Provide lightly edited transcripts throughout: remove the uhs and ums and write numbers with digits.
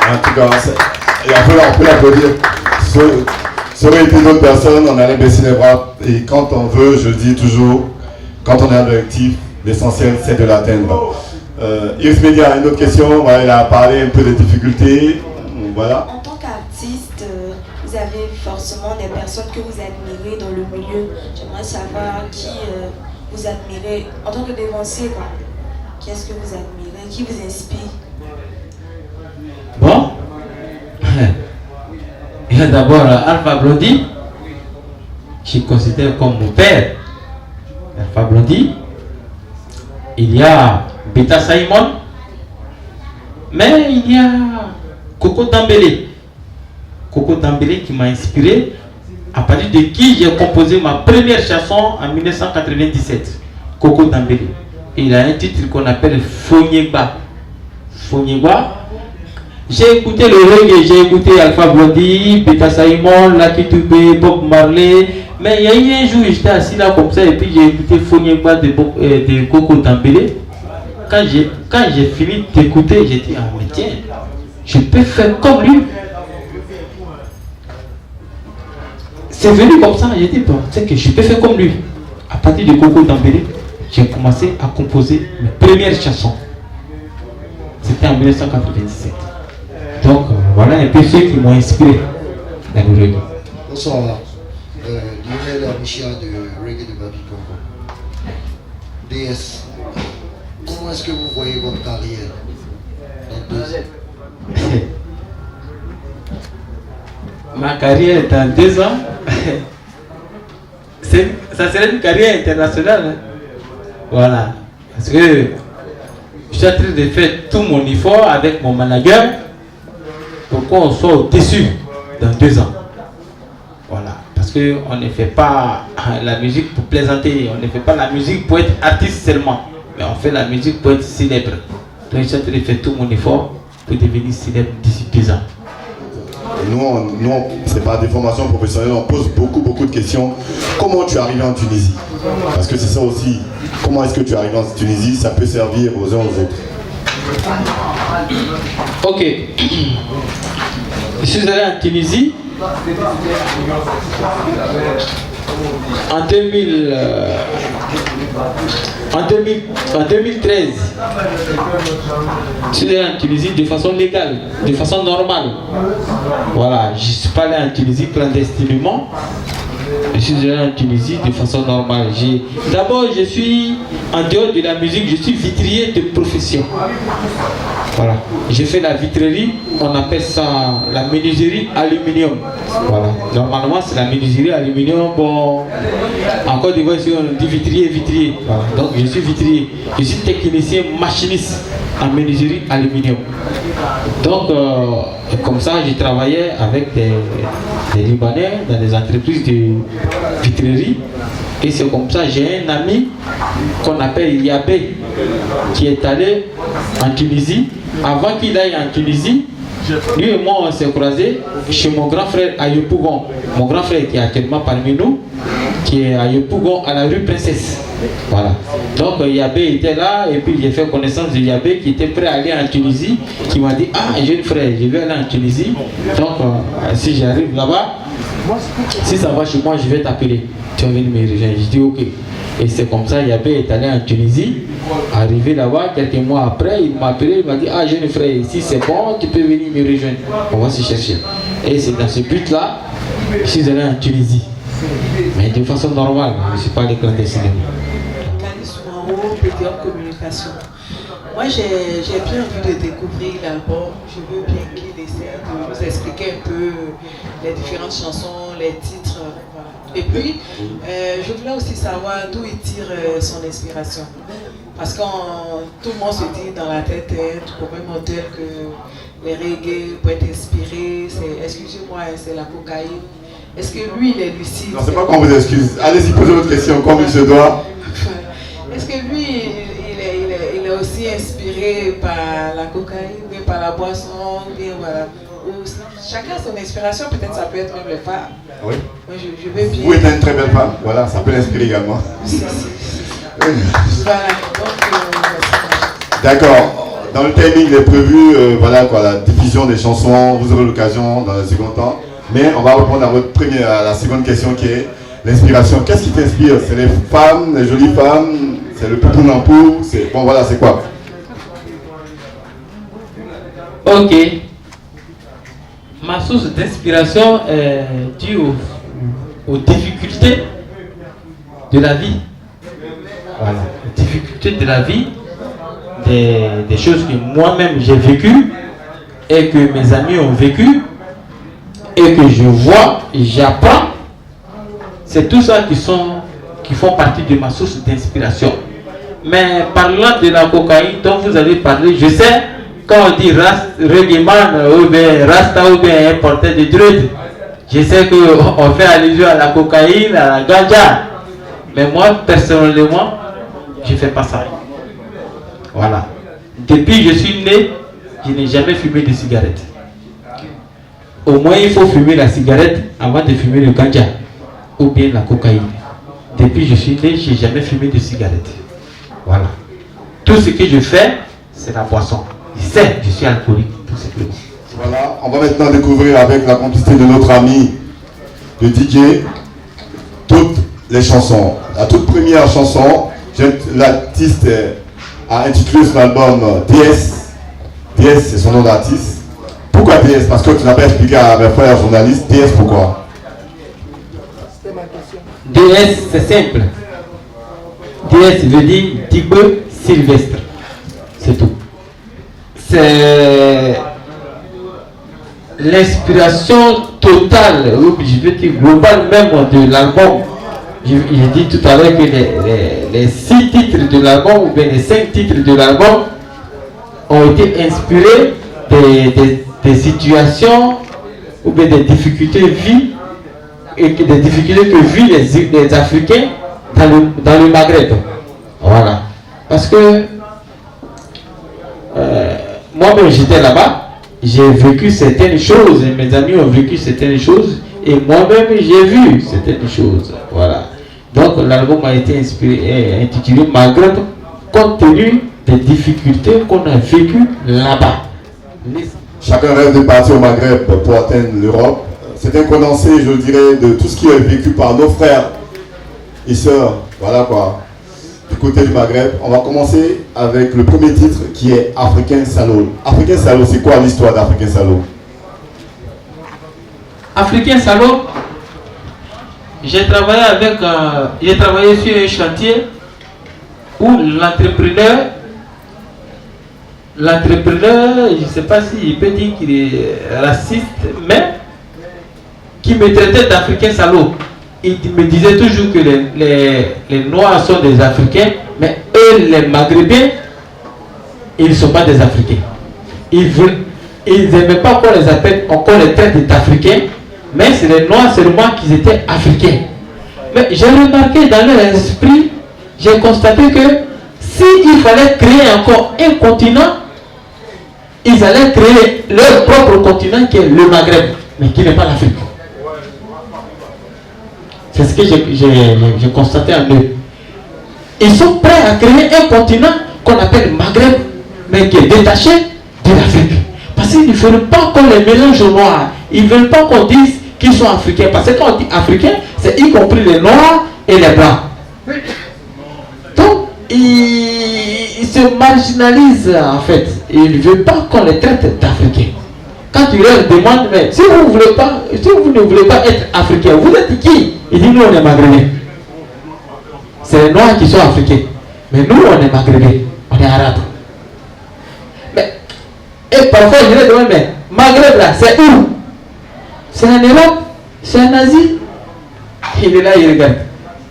En tout cas, et après, on peut l'applaudir. Ça aurait été d'autres personnes, on allait baisser les bras. Et quand on veut, je dis toujours, quand on a un objectif, l'essentiel c'est de l'atteindre. Iris Media, une autre question. Voilà, elle a parlé un peu des difficultés. Voilà. En tant qu'artiste, vous avez forcément des personnes que vous admirez dans le milieu. J'aimerais savoir qui vous admirez en tant que dévancier, quoi. Qui est-ce que vous admirez, qui vous inspire? Bon, il y a d'abord Alpha Blondy, que je considère comme mon père. Alpha Blondy. Il y a Beta Simon, mais il y a Coco Dambélé. Coco Dambélé qui m'a inspiré, à partir de qui j'ai composé ma première chanson en 1997. Coco Dambélé. Il a un titre qu'on appelle Fonyeba. Fonyeba. J'ai écouté le reggae, j'ai écouté Alpha Blondy, Beta Simon, Lucky Dube, Bob Marley. Mais il y a eu un jour, j'étais assis là comme ça et puis j'ai écouté Fonyeba de Coco Dambélé. Quand j'ai fini d'écouter, j'ai dit, ah mais tiens, je peux faire comme lui. C'est venu comme ça, j'ai dit, bon, c'est que je peux faire comme lui. À partir de Coco Dambélé, j'ai commencé à composer mes premières chansons. C'était en 1997. Donc voilà un peu ceux qui m'ont inspiré dans le reggae. Bonsoir, Lionel Michia de Reggae de Babi Congo. DS, comment est-ce que vous voyez votre carrière dans 2 ans? Ma carrière dans 2 ans, ça serait une carrière internationale. Hein? Voilà. Parce que je suis en train de faire tout mon effort avec mon manager pour qu'on soit au-dessus dans 2 ans. Voilà. Parce qu'on ne fait pas la musique pour plaisanter, on ne fait pas la musique pour être artiste seulement, mais on fait la musique pour être célèbre. Donc je suis en train de faire tout mon effort pour devenir célèbre d'ici 2 ans. Et nous c'est pas des formations professionnelles, on pose beaucoup de questions. Comment tu es arrivé en Tunisie? Parce que c'est ça aussi. Comment est-ce que tu es arrivé en Tunisie? Ça peut servir aux uns aux autres. Ok. Je suis allé en Tunisie en 2013. Je suis allé en Tunisie de façon légale, de façon normale. Voilà, je ne suis pas allé en Tunisie clandestinement. Je suis allé en Tunisie de façon normale. D'abord, je suis, en dehors de la musique, je suis vitrier de profession. Voilà. J'ai fait la vitrerie, on appelle ça la menuiserie aluminium. Voilà. Normalement, c'est la menuiserie aluminium. Bon, en Côte d'Ivoire, on dit vitrier. Voilà. Donc, je suis vitrier. Je suis technicien machiniste en menuiserie aluminium. Donc, comme ça, j'ai travaillé avec des Libanais dans des entreprises de vitrerie. Et c'est comme ça, j'ai un ami qu'on appelle Yabé, qui est allé en Tunisie. Avant qu'il aille en Tunisie, lui et moi on s'est croisés chez mon grand frère à Yopougon. Mon grand frère qui est actuellement parmi nous, qui est à Yopougon à la rue Princesse. Voilà. Donc Yabé était là et puis j'ai fait connaissance de Yabé qui était prêt à aller en Tunisie, qui m'a dit, ah jeune frère, je vais aller en Tunisie. Donc si j'arrive là-bas, si ça va chez moi, je vais t'appeler. Tu vas venir me rejoindre. Je dis ok. Et c'est comme ça, Yabé est allé en Tunisie. Arrivé là-bas, quelques mois après, il m'a appelé, il m'a dit, ah jeune frère, ici c'est bon, tu peux venir me rejoindre. On va se chercher. Et c'est dans ce but-là, je suis allé en Tunisie. Mais de façon normale, je ne suis pas allé clandestinement. Communication. Moi, j'ai bien envie de découvrir l'album. Je veux bien qu'il essaie de nous expliquer un peu les différentes chansons, les titres. Voilà. Et puis, je voulais aussi savoir d'où il tire son inspiration. Parce que tout le monde se dit dans la tête, pour un modèle que les reggae peuvent être inspirés, excusez-moi, c'est la cocaïne. Est-ce que lui, il est lucide? Non, c'est pas qu'on vous excuse. Allez-y, posez votre question comme il se doit. Est-ce que lui, il est aussi inspiré par la cocaïne, ou par la boisson, ou voilà. Chacun son inspiration, peut-être ça peut être même les femmes. Oui. Moi, je veux bien. Vous êtes une très belle femme, voilà, ça peut l'inspirer également. Voilà, donc, D'accord. dans le timing, il est prévu, voilà quoi, la diffusion des chansons. Vous aurez l'occasion dans le second temps. Mais on va répondre à la seconde question qui est l'inspiration. Qu'est-ce qui t'inspire? C'est les femmes, les jolies femmes? C'est le poupou nampou? Bon voilà, c'est quoi? Ok. Ma source d'inspiration est due aux difficultés de la vie. Voilà, les difficultés de la vie, des choses que moi-même j'ai vécues et que mes amis ont vécues et que je vois et j'apprends. C'est tout ça qui font partie de ma source d'inspiration. Mais parlant de la cocaïne dont vous avez parlé, je sais, quand on dit reggaeman ou bien rasta ou bien un porteur de drogue, je sais qu'on fait allusion à la cocaïne, à la ganja. Mais moi, personnellement, je ne fais pas ça. Voilà. Depuis que je suis né, je n'ai jamais fumé de cigarette. Au moins, il faut fumer la cigarette avant de fumer le ganja ou bien la cocaïne. Depuis que je suis né, je n'ai jamais fumé de cigarette. Voilà. Tout ce que je fais, c'est la boisson. Je suis alcoolique, tout simplement. Voilà, on va maintenant découvrir avec la complicité de notre ami, le DJ, toutes les chansons. La toute première chanson, l'artiste a intitulé son album DS. DS, c'est son nom d'artiste. Pourquoi DS? Parce que tu n'as pas expliqué à mes frères journalistes. DS, pourquoi? DS, c'est simple. DS veut dire Tigbe Sylvestre. C'est tout. C'est l'inspiration totale, ou je veux dire globale même de l'album. J'ai dit tout à l'heure que les 6 titres de l'album, ou bien les 5 titres de l'album, ont été inspirés des situations ou bien des difficultés de vie et des difficultés que vivent les Africains dans le Maghreb. Voilà. Parce que moi-même j'étais là-bas, j'ai vécu certaines choses, et mes amis ont vécu certaines choses, et moi-même j'ai vu certaines choses. Voilà. Donc l'album a été intitulé Maghreb, compte tenu des difficultés qu'on a vécues là-bas. Chacun rêve de partir au Maghreb pour atteindre l'Europe. C'est un condensé, je dirais, de tout ce qui est vécu par nos frères et sœurs. Voilà quoi. Du côté du Maghreb, on va commencer avec le premier titre qui est Africain Salaud. Africain Salaud, c'est quoi l'histoire d'Africain Salaud? Africain Salaud, j'ai travaillé sur un chantier où l'entrepreneur, je ne sais pas s'il peut dire qu'il est raciste, mais qui me traitait d'Africain salaud. Il me disait toujours que les Noirs sont des Africains, mais eux, les Maghrébins, ils ne sont pas des Africains. Ils n'aimaient pas qu'on les traite d'Africains, mais c'est les Noirs seulement qui étaient Africains. Mais j'ai remarqué dans leur esprit, j'ai constaté que s'il fallait créer encore un continent, ils allaient créer leur propre continent qui est le Maghreb, mais qui n'est pas l'Afrique. C'est ce que j'ai constaté en eux. Ils sont prêts à créer un continent qu'on appelle Maghreb, mais qui est détaché de l'Afrique. Parce qu'ils ne veulent pas qu'on les mélange aux Noirs. Ils ne veulent pas qu'on dise qu'ils sont africains. Parce que quand on dit africains, c'est y compris les Noirs et les Blancs. Donc, ils se marginalisent en fait. Ils ne veulent pas qu'on les traite d'Africains. Quand tu leur demandes, mais si vous ne voulez pas être africain, vous êtes qui? Ils disent, nous on est maghrébins. C'est les Noirs qui sont africains. Mais nous on est maghrébins, on est arabes. Mais, et parfois je leur demande, mais Maghreb là, c'est où? C'est en Europe? C'est en Asie? Il est là, il regarde.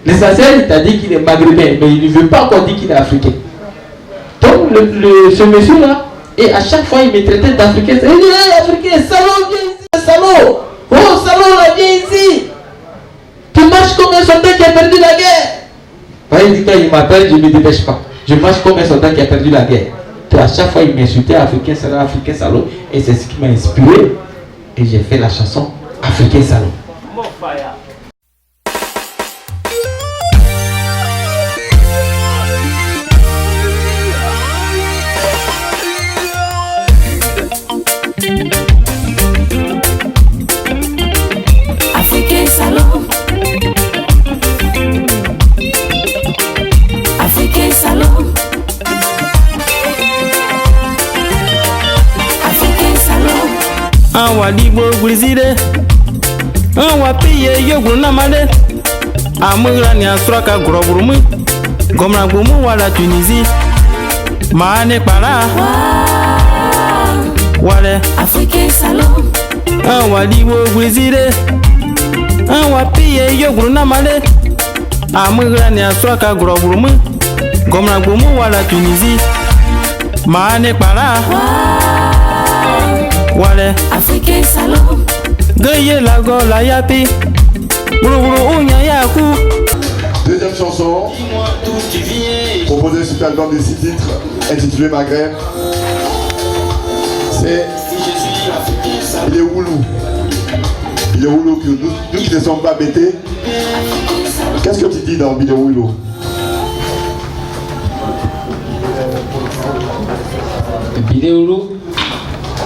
L'essentiel, il t'a dit qu'il est maghrébin, mais il ne veut pas qu'on dise qu'il est africain. Donc ce monsieur là, et à chaque fois, il me traitait d'Africain. Il dit, hey, Africain, salaud, viens ici, salaud. Oh, salaud, là, viens ici. Tu marches comme un soldat qui a perdu la guerre. Il dit, quand il m'appelle, je ne me dépêche pas. Je marche comme un soldat qui a perdu la guerre. Et à chaque fois, il m'insultait, Africain, salaud. Et c'est ce qui m'a inspiré. Et j'ai fait la chanson Africain, salaud. Anwa libo gulizide Anwa piye yogun namade Amugra ni asraka groburumu Gomra gbomu wala Tunisie Maane para Wale Africain salon Anwa libo gulizide Anwa piye yogun namade Amugra ni asraka groburumu Gomra gbomu wala Tunisie Maane para Wale Africain salon Gaye la go la yapi Buru unya yaku. Deuxième chanson proposée sur cet album de 6 titres intitulé Maghreb. C'est Il est Oulou. Il est Oulou que nous qui ne sommes pas bêtés. Qu'est-ce que tu dis dans Il est Oulou? Bideoulou,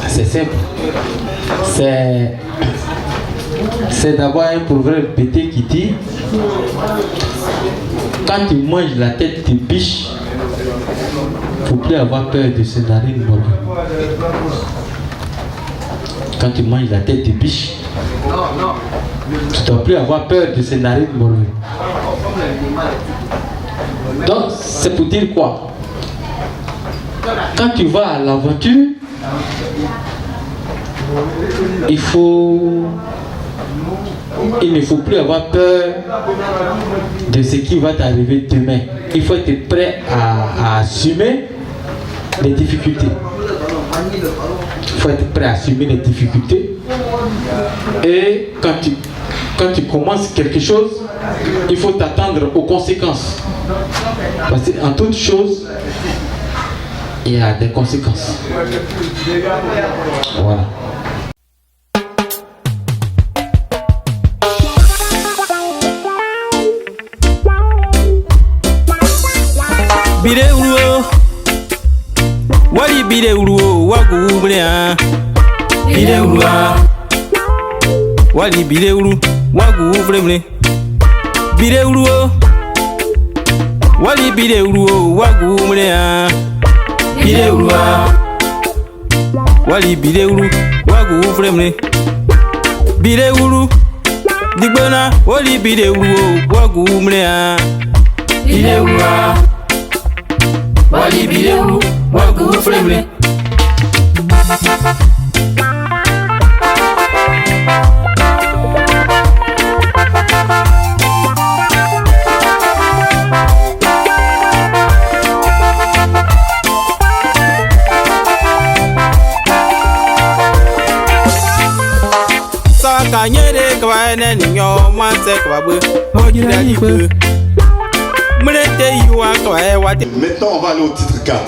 c'est simple. C'est d'abord un proverbe pété qui dit quand tu manges la tête de biche, il ne faut plus avoir peur de ses narines mordues. Quand tu manges la tête de biche, tu ne dois plus avoir peur de ses narines mordues. Donc, c'est pour dire quoi? Quand tu vas à l'aventure, il ne faut plus avoir peur de ce qui va t'arriver demain. Il faut être prêt à assumer les difficultés. Il faut être prêt à assumer les difficultés. Et quand tu commences quelque chose, il faut t'attendre aux conséquences. Parce qu'en toute chose, il y a des conséquences. Voilà. Bideoulou Wali bideoulou Wagu blea Bideoulou Wali bideoulou Wagu blea Bideoulou Wali bideoulou Wagu blea Bideoulou Wali bideoulou Wagu blea Bideoulou Digbona Wali bideoulou Wagu blea Bideoulou Wali bideoulou Wagu blea Kanyere kwaene ninyo manse kwabu Ojira yipe Mrete yuwa kwae wati. Maintenant on va aller au titre 4.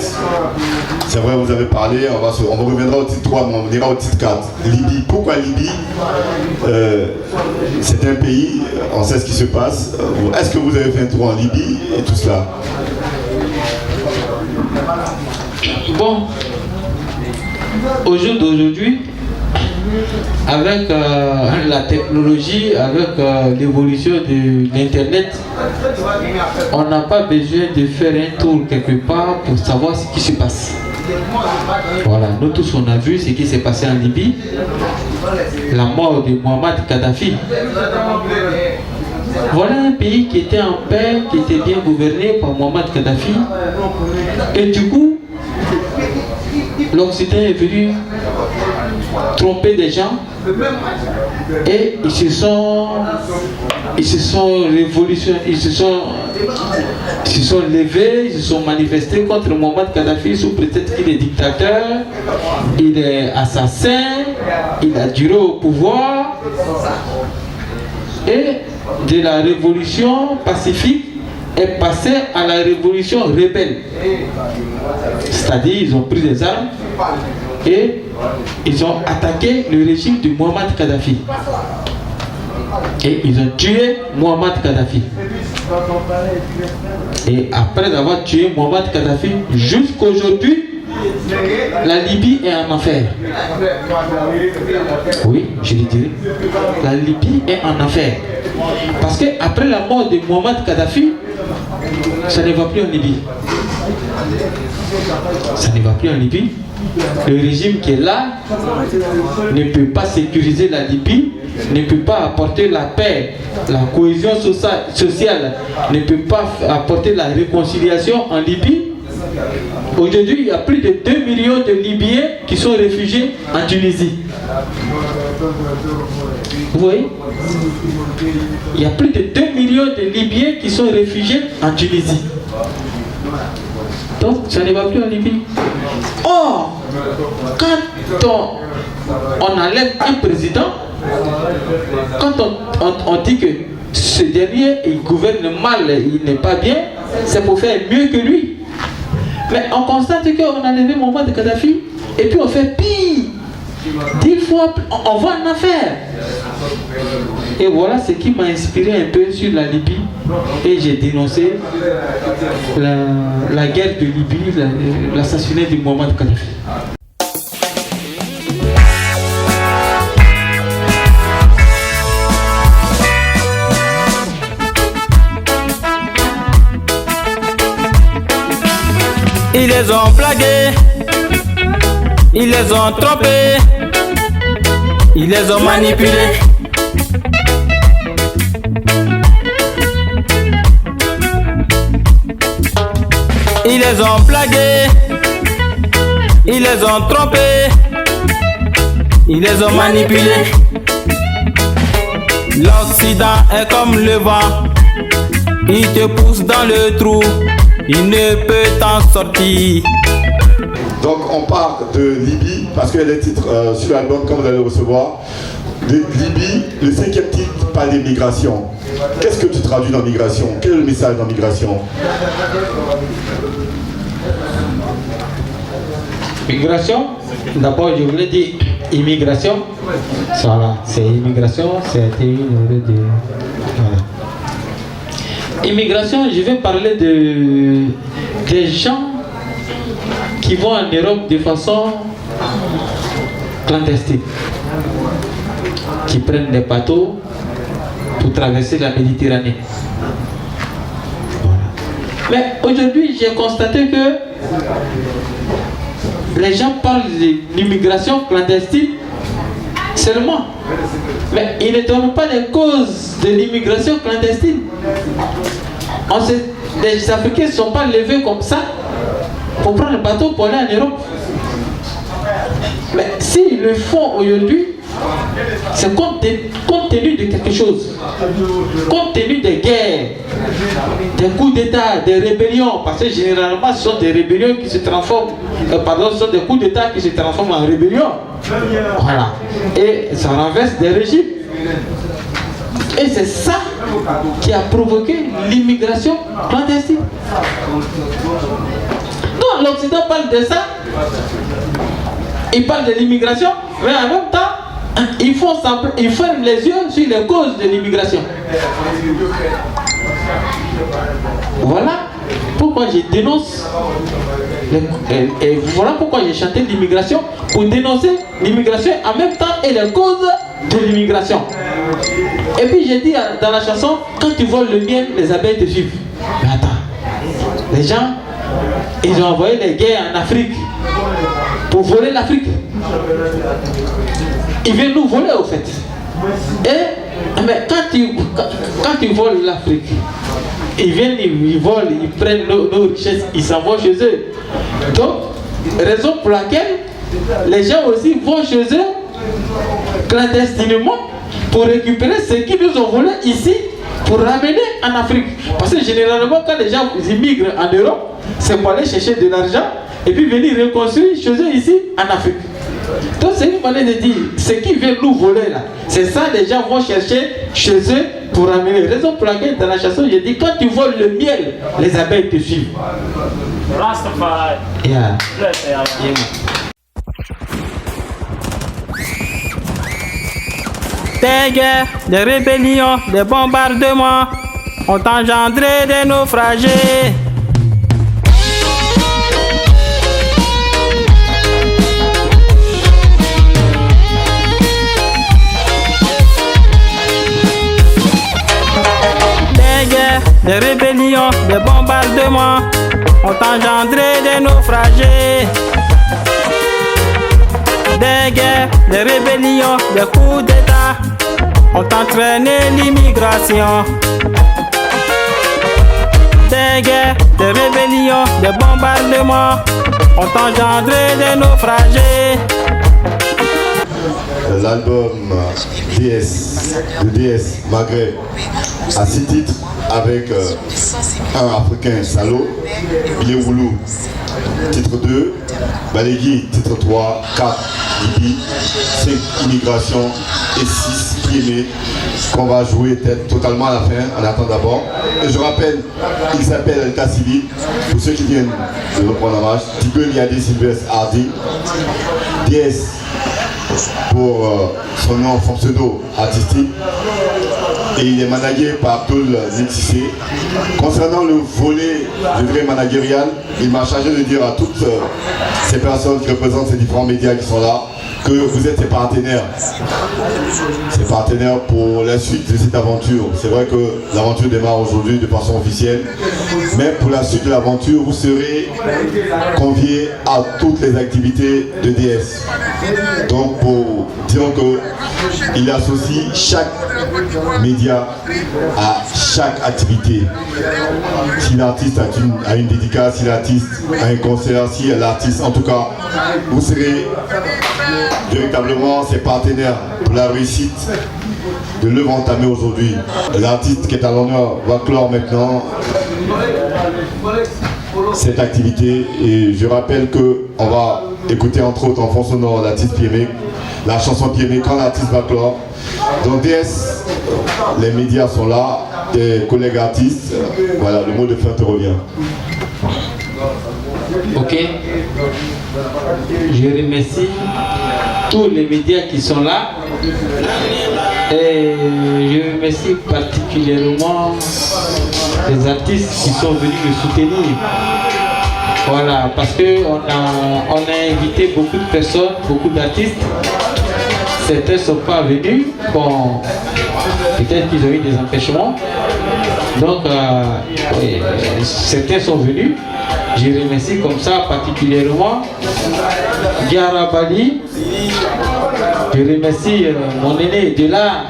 C'est vrai, vous avez parlé, on reviendra au titre 3, mais on ira au titre 4. Libye. Pourquoi Libye? C'est un pays, on sait ce qui se passe. Est-ce que vous avez fait un tour en Libye et tout cela? Bon, au jour d'aujourd'hui, avec la technologie, avec l'évolution de l'Internet, on n'a pas besoin de faire un tour quelque part pour savoir ce qui se passe. Voilà, nous tous on a vu ce qui s'est passé en Libye, la mort de Mohamed Kadhafi. Voilà un pays qui était en paix, qui était bien gouverné par Mohamed Kadhafi. Et du coup, l'Occident est venu tromper des gens et ils se sont révolutionnés, ils se sont levés, ils se sont manifestés contre Mohamed Kadhafi sous prétexte qu'il est dictateur, il est assassin, il a duré au pouvoir. Et de la révolution pacifique est passé à la révolution rebelle. C'est-à-dire ils ont pris des armes et ils ont attaqué le régime de Mohamed Kadhafi. Et ils ont tué Mohamed Kadhafi. Et après avoir tué Mohamed Kadhafi, jusqu'aujourd'hui, la Libye est en enfer. Oui, je le dirais. La Libye est en enfer. Parce qu'après la mort de Mohamed Kadhafi, ça ne va plus en Libye. Ça ne va plus en Libye le régime qui est là ne peut pas sécuriser la Libye, ne peut pas apporter la paix, la cohésion sociale, ne peut pas apporter la réconciliation en Libye. Aujourd'hui, il y a plus de 2 millions de Libyens qui sont réfugiés en Tunisie. Vous voyez? Il y a plus de 2 millions de Libyens qui sont réfugiés en Tunisie. Donc, ça ne va plus en Libye. Or, quand on enlève un président, quand on dit que ce dernier, il gouverne mal, il n'est pas bien, c'est pour faire mieux que lui. Mais on constate qu'on a levé Mouammar Kadhafi et puis on fait pire. 10 fois, on va en affaire. Et voilà ce qui m'a inspiré un peu sur la Libye. Et j'ai dénoncé la guerre de Libye, l'assassinat de Mouammar Kadhafi. Ils les ont plagués, ils les ont trompés, ils les ont manipulés. Ils les ont plagués, ils les ont trompés, ils les ont manipulés. L'Occident est comme le vent, il te pousse dans le trou, il ne peut t'en sortir. Donc on parle de Libye, parce qu'il y a des titres sur l'album, comme vous allez le recevoir. De Libye, le 5e titre parle des migrations. Qu'est-ce que tu traduis dans migration? Quel est le message dans migration? Migration, d'abord je voulais dire immigration. Voilà, c'est immigration, c'est une de... Voilà. Immigration, je vais parler des gens qui vont en Europe de façon clandestine, qui prennent des bateaux pour traverser la Méditerranée. Voilà. Mais aujourd'hui, j'ai constaté que les gens parlent de l'immigration clandestine seulement, mais ils ne donnent pas les causes de l'immigration clandestine. Les Africains ne sont pas levés comme ça pour prendre le bateau pour aller en Europe. Mais s'ils le font aujourd'hui, c'est compte tenu de quelque chose, compte tenu des guerres, des coups d'État, des rébellions, parce que généralement ce sont des rébellions qui se transforment, ce sont des coups d'État qui se transforment en rébellion. Voilà. Et ça renverse des régimes. Et c'est ça qui a provoqué l'immigration clandestine. Donc l'Occident parle de ça, il parle de l'immigration, mais en même temps, ils ferment les yeux sur les causes de l'immigration. Voilà pourquoi je dénonce, et voilà pourquoi j'ai chanté l'immigration, pour dénoncer l'immigration en même temps et les causes de l'immigration. Et puis j'ai dit dans la chanson, quand tu voles le miel, les abeilles te suivent. Mais attends, les gens, ils ont envoyé des guerres en Afrique pour voler l'Afrique. Ils viennent nous voler au fait. Mais quand tu voles l'Afrique, ils viennent, ils volent, ils prennent nos richesses, ils s'en vont chez eux. Donc, raison pour laquelle les gens aussi vont chez eux clandestinement pour récupérer ce qu'ils nous ont volé ici pour ramener en Afrique. Parce que généralement, quand les gens immigrent en Europe, c'est pour aller chercher de l'argent et puis venir reconstruire chez eux ici en Afrique. Donc c'est une manière de dire, ce qui vient nous voler là, c'est ça, les gens vont chercher chez eux pour ramener. Raison pour laquelle dans la chanson, je dis, quand tu voles le miel, les abeilles te suivent. Rastafari. Yeah. Des guerres, des rébellions, des bombardements ont engendré des naufragés. Des guerres, des rébellions, des bombardements ont engendré des naufragés. Des guerres, des rébellions, des coups d'état ont entraîné l'immigration. Des guerres, des rébellions, des bombardements ont engendré des naufragés. L'album DS, de DS Maghreb, a 6 titres avec un africain, Salo, Bileroulou, titre 2, Balégui, titre 3, 4, Libi, 5, Immigration et 6, Piémé, qu'on va jouer totalement à la fin, on attend d'abord. Et je rappelle, il s'appelle État Civil, pour ceux qui viennent de reprendre la marche, Tigol Yadé Sylvestre Hardy, DS pour son nom, son pseudo artistique, et il est managé par Abdul Nixissé. Concernant le volet, je dirais, managérial, il m'a chargé de dire à toutes ces personnes qui représentent ces différents médias qui sont là, que vous êtes ses partenaires. Ses partenaires pour la suite de cette aventure. C'est vrai que l'aventure démarre aujourd'hui de façon officielle, mais pour la suite de l'aventure, vous serez conviés à toutes les activités de DS. Donc pour dire qu'il associe chaque média à chaque activité. Si l'artiste a une dédicace, si l'artiste a un concert, si l'artiste, en tout cas, vous serez véritablement ses partenaires pour la réussite de l'œuvre entamée aujourd'hui. L'artiste qui est à l'honneur va clore maintenant cette activité, et je rappelle qu'on va écouter entre autres en fond sonore l'artiste Piémé, la chanson Piémé quand l'artiste va clore. Donc DS, les médias sont là, des collègues artistes, voilà, le mot de fin te revient. Ok. Je remercie tous les médias qui sont là et je remercie particulièrement les artistes qui sont venus me soutenir. Voilà, parce qu'on a invité beaucoup de personnes, beaucoup d'artistes. Certains ne sont pas venus, bon, peut-être qu'ils ont eu des empêchements. Donc, certains sont venus. Je remercie comme ça particulièrement Diara Bali. Je remercie mon aîné de là.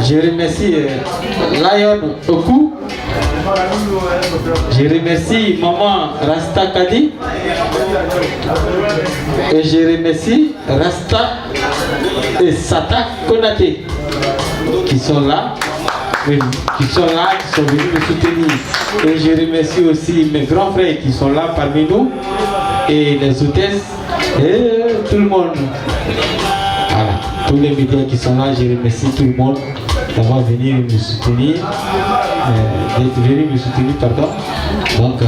Je remercie Lion Oku. Je remercie Maman Rasta Kadi. Et je remercie Rasta et Sata Konate qui sont là. Qui sont venus me soutenir. Et je remercie aussi mes grands frères qui sont là parmi nous, et les hôtesses, et tout le monde. Voilà, tous les médias qui sont là, je remercie tout le monde d'avoir venu me soutenir, d'être venu me soutenir, pardon. Donc,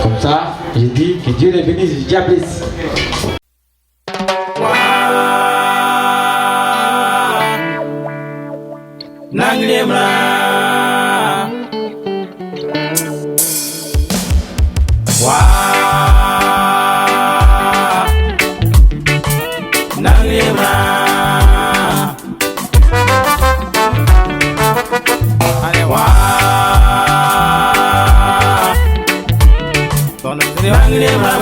comme ça, je dis que Dieu les bénisse, Dieu bénisse. Nanglemra Wa Nanglemra Wa Nanglemra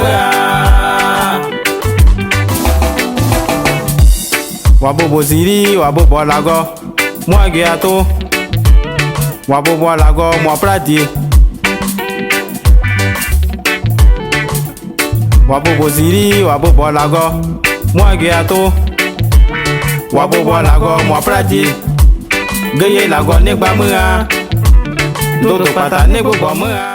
Wa Bobo Ziri, Wa Bobo Lago, moi Guéato, moi Bobo Lago, moi Pradier. Moi Bobo Ziri, moi Bobo Lago, moi Guéato, moi Bobo Lago, moi Pradier. Gaye Lago, Negba Mua, Dodo Pata, Negba Mua.